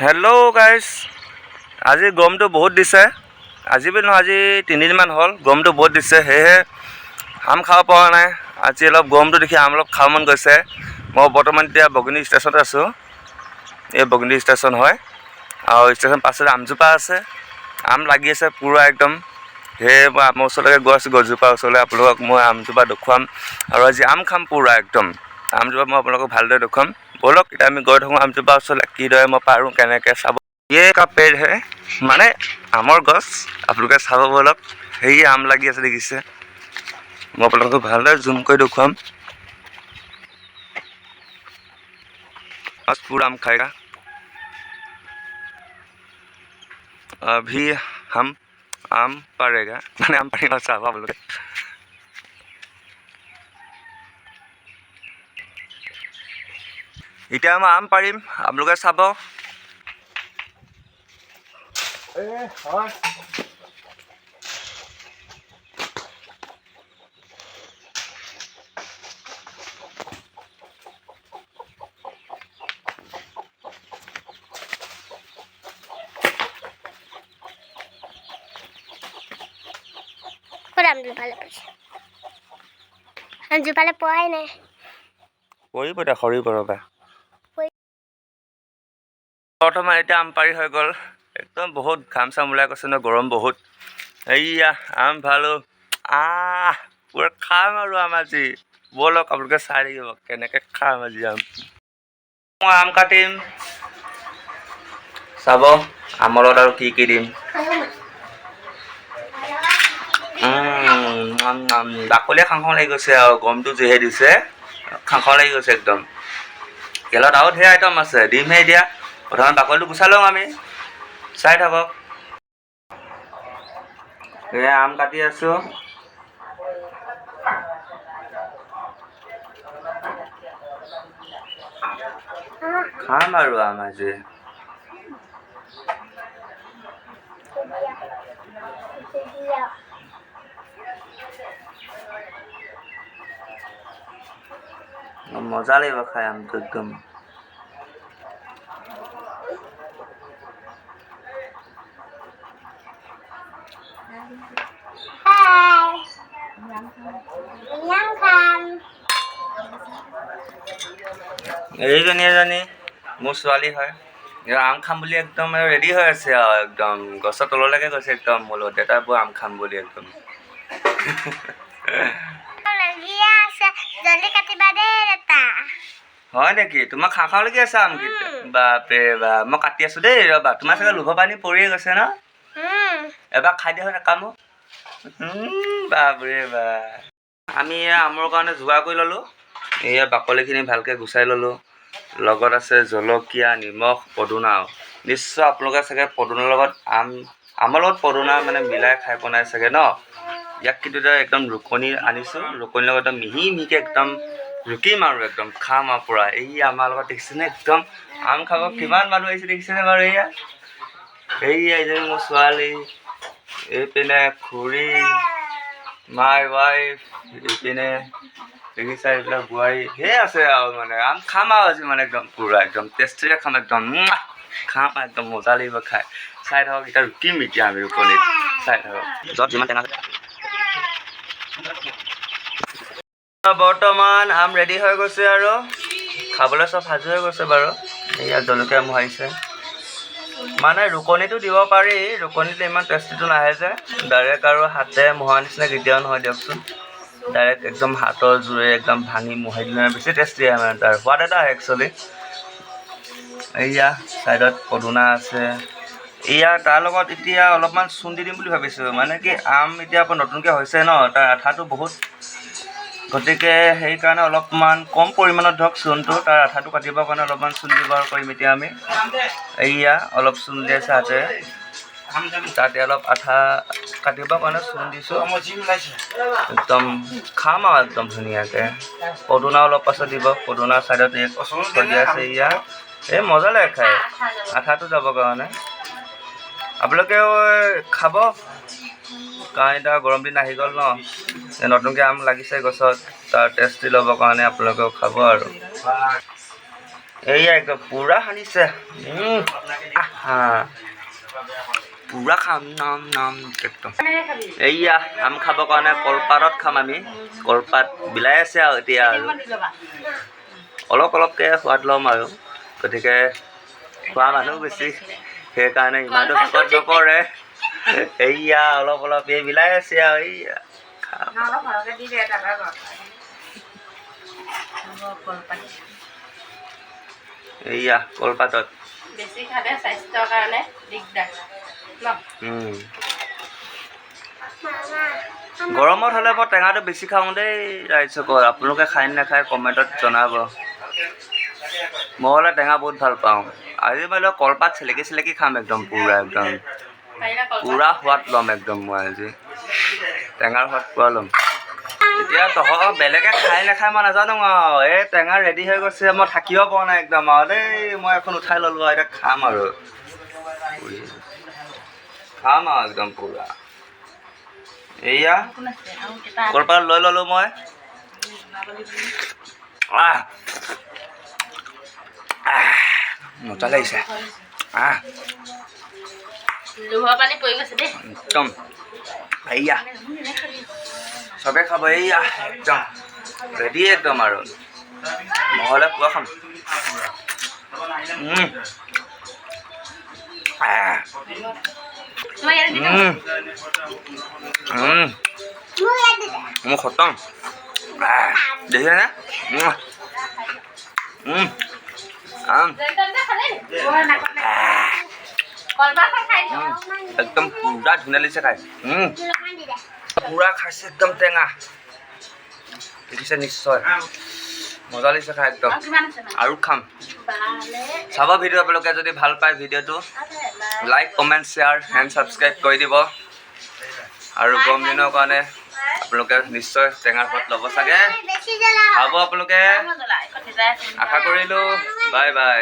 Hello' guys, আজি গৰমটো বহুত দিছে। আজি বুলি নহয়, আজি 3 দিনমান হ'ল গৰমটো বহুত দিছে, সেয়েহে আম খাব পৰা নাই। আজি অলপ গৰমটো দেখি আম অলপ খাব মন গৈছে। মই বৰ্তমান এতিয়া বগিনী ষ্টেচনত আছোঁ। এই বগিনী ষ্টেচন হয়, আৰু ষ্টেচন পাছতে আমজোপা আছে। আম লাগি আছে পূৰা একদম। সেয়ে মই আমৰ ওচৰলৈকে গৈ আছোঁ, গছজোপাৰ ওচৰলৈ। আপোনালোকক মই আমজোপা দেখুৱাম, আৰু আজি আম খাম পূৰা একদম। আমজোপা মই আপোনালোকক ভালদৰে দেখুৱাম। ব'লক এতিয়া আমি গৈ থাকোঁ আমজোপা ওচৰলৈ, কিদৰে মই পাৰোঁ কেনেকৈ চাব। ये का पेड़ है, মানে আমৰ গছ। আপোনালোকে চাব ব'লক, সেই আম লাগি আছে দেখিছে। মই আপোনালোকক ভালদৰে জুম কৰি দেখুৱাম। पूरा आम खाएगा। अभी हम आम पारेगा, মানে আম পাৰিব চাব আপোনালোকে। এতিয়া মই আম পাৰিম, আপোনালোকে চাব। হয় আমজোপালে পোৱাই নাই। পৰিব এতিয়া, সৰিব ৰ'বা। বৰ্তমান এতিয়া আম পাৰি হৈ গ'ল। একদম বহুত ঘাম চাম ওলাই গৈছে ন, গৰম বহুত। এইয়া আম ভালো পূৰা খাম আৰু আম আজি। ব'লক আপোনালোকে চাই থাকিব কেনেকৈ খাম আজি আম। মই আম কাটিম, চাব আমৰ লগত আৰু কি কি দিম। বাকলিয়ে খাওঁ খাওঁ লাগি গৈছে, আৰু গৰমটো যিহে দিছে খাওঁ খাওঁ লাগি গৈছে একদম। তেলত আৰু ঢেৰ আইটেম আছে, দিমহে এতিয়া। প্ৰথমে বাকলিটো গুচাই লওঁ আমি, চাই থাকক। এয়া আম কাটি আছোঁ। খাম আৰু আম আজি। মজা লাগিব খাই আমটো একদম। এইজনী এজনী মোৰ ছোৱালী হয়, আম খাম বুলি একদম ৰেডি হৈ আছে আৰু একদম গছৰ তললৈকে গৈছে একদম। মোৰ লগত দেউতা বৌ আম খাম বুলি একদম। হয় নেকি? তোমাক খাওঁ খাওঁ লাগি আছে আমকেইটা? বাপৰে বাপ, মই কাটি আছোঁ দেই, ৰ'বা। তোমাৰ চাগে লোভৰ পানী পৰিয়ে গৈছে ন? এবাৰ খাই দিয়া হয় নাকামো। বাপৰে বাপ। আমি এয়া আমৰ কাৰণে যোগাৰ কৰি ল'লোঁ। এয়া বাকলিখিনি ভালকৈ গুচাই ল'লোঁ। লগত আছে জলকীয়া, নিমখ, পদুনা। নিশ্চয় আপোনালোকে চাগে পদুনাৰ লগত আমৰ লগত পদুনা মানে মিলাই খাই বনাই চাগে ন? ইয়াক কিন্তু এতিয়া একদম ৰুকনি আনিছোঁ, ৰুকনিৰ লগত একদম মিহি মিহিকৈ একদম ৰুকিম আৰু একদম খাম আৰু পূৰা। এই আমাৰ লগত দেখিছেনে একদম আম খাব কিমান মানুহ আহিছে দেখিছেনে বাৰু? এইয়া এইজনী মোৰ ছোৱালী, এইপিনে খুৰী, মাই ৱাইফ, এইপিনে দেখিছা এইবিলাক বোৱাৰী, ধেৰ আছে আৰু মানে আম খাম আৰু আজি মানে একদম পূৰা একদম টেষ্টিৰে খাম একদম। খাম একদম মজা লাগিব খাই। চাই থাকক এতিয়া ৰুকিম এতিয়া আমি ৰুকনিত, চাই থাকক। য'ত যিমান টেঙা বৰ্তমান আম ৰেডি হৈ গৈছে আৰু খাবলৈ চব সাজু হৈ গৈছে বাৰু। এয়া জলকীয়া মোহাৰিছে। মানে ৰুকনিটো দিব পাৰি, ৰুকনিটো ইমান টেষ্টিটো নাহে যে। ডাইৰেক্ট আৰু হাতেৰে মোহাৰ নিচিনা কেতিয়াও নহয় দিয়কচোন। ডাইৰেক্ট একদম হাতৰ জোৰে একদম ভাঙি মোহাৰি দিলে বেছি টেষ্টি আহে, মানে তাৰ সোৱাদ এটা আহে একচুৱেলি। এইয়া ছাইডত পদুনা আছে। এয়া তাৰ লগত এতিয়া অলপমান চূণ দি দিম বুলি ভাবিছোঁ। মানে কি আম এতিয়া আকৌ নতুনকৈ হৈছে ন, তাৰ আঠাটো বহুত, গতিকে সেইকাৰণে অলপমান কম পৰিমাণত ধৰক চূণটো, তাৰ আঠাটো কাটিবৰ কাৰণে অলপমান চূণ ব্যৱহাৰ কৰিম এতিয়া আমি। এইয়া অলপ চূণ দিছে হাতেৰে, তাতে অলপ আঠা কাটিবৰ কাৰণে চূণ দিছোঁ। একদম খাম আৰু একদম ধুনীয়াকৈ। পদুনা অলপ পাছত দিব, পদুনা ছাইডত চলি আছে। এয়া এই মজা লাগে খাই, আঠাটো যাবৰ কাৰণে। আপোনালোকেও খাব, কাৰণ এতিয়া গৰম দিন আহি গ'ল ন, নতুনকৈ আম লাগিছে গছত, তাৰ টেষ্টি ল'বৰ কাৰণে আপোনালোকেও খাব আৰু। এইয়া একদম পুৰা সানিছে আহা পুৰা খাম নাম নাম একদম এইয়া আম খাবৰ কাৰণে কলপাতত খাম আমি কলপাত বিলাই আছে আৰু এতিয়া আৰু অলপ অলপকৈ সোৱাদ ল'ম আৰু গতিকে খোৱা মানুহ বেছি সেইকাৰণে ইমানো ভোকত নপৰে এইয়া অলপ অলপ এই বিলাই আছে আৰু এইয়া খাম এইয়া কলপাতত বেছি খালে স্বাস্থ্যৰ কাৰণে দিগদাৰ ন গৰমত হ'লে মই টেঙাটো বেছি খাওঁ দেই ৰাইজসকল আপোনালোকে খাই নাখায় কমেণ্টত জনাব মই হ'লে টেঙা বহুত ভাল পাওঁ আজি মানে কলপাত চেলেকি চেলেকি খাম একদম পুৰা একদম পুৰা সোৱাদ ল'ম একদম মই আজি টেঙাৰ সোৱাদ পুৰা ল'ম এতিয়া বেলেগে খাই নাখায় মই নাজানো আৰু এই টেঙা ৰেডি হৈ গৈছে মই থাকিব পৰা নাই একদম আৰু দেই মই এখন উঠাই ল'লোঁ আৰু এতিয়া খাম আৰু একদম পুৰা এইয়া কলপাত লৈ ল'লোঁ মই মজা লাগিছে লোহৰ পানী পৰি গৈছে দেই একদম এইয়া চবে খাব এইয়া একদম ৰেডি একদম আৰু নহ'লে পুৰা খাম মোৰ খতম দেখিছেনে একদম পুৰা ধুনীয়া লাগিছে খাই পুৰা খাইছে একদম টেঙা দেখিছে নিশ্চয় মজা লাগিছে খাই একদম আৰু খাম চাব ভিডিঅ' আপোনালোকে যদি ভাল পায় ভিডিঅ'টো like comment share and subscribe কৰি দিব আৰু গৰম দিনৰ কাৰণে আপোনালোকে নিশ্চয় টেঙাৰ সোৱাদ ল'ব চাগে খাব আপোনালোকে আশা কৰিলোঁ বাই বাই